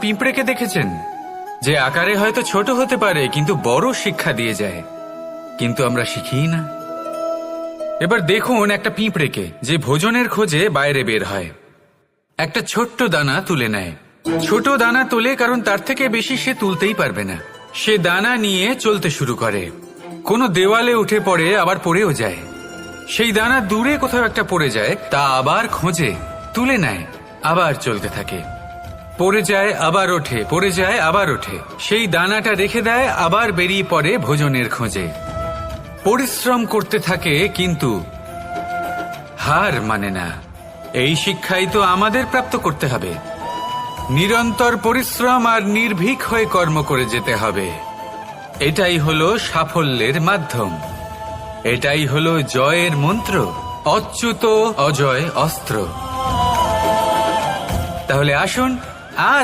পিঁপড়েকে দেখেছেন, যে আকারে হয়তো ছোট হতে পারে কিন্তু বড় শিক্ষা দিয়ে যায়, কিন্তু আমরা শিখি না। এবার দেখুন একটা পিঁপড়েকে, যে ভোজনের খোঁজে বাইরে বের হয়, একটা ছোট্ট দানা তুলে নেয়। ছোট দানা তোলে কারণ তার থেকে বেশি সে তুলতেই পারবে না। সে দানা নিয়ে চলতে শুরু করে, কোনো দেওয়ালে উঠে পড়ে, আবার পড়েও যায়। সেই দানা দূরে কোথাও একটা পড়ে যায়, তা আবার খোঁজে, তুলে নেয়, আবার চলতে থাকে। পড়ে যায়, আবার ওঠে, পড়ে যায়, আবার ওঠে। সেই দানাটা রেখে দেয়, আবার বেরিয়ে পড়ে ভোজনের খোঁজে। পরিশ্রম করতে থাকে কিন্তু হার মানে না। এই শিক্ষাই তো আমাদের প্রাপ্ত করতে হবে। নিরন্তর পরিশ্রম আর নির্ভীক হয়ে কর্ম করে যেতে হবে। এটাই হলো সাফল্যের মাধ্যম, এটাই হলো জয়ের মন্ত্র, অচ্যুত অজয় অস্ত্র। তাহলে আসুন আর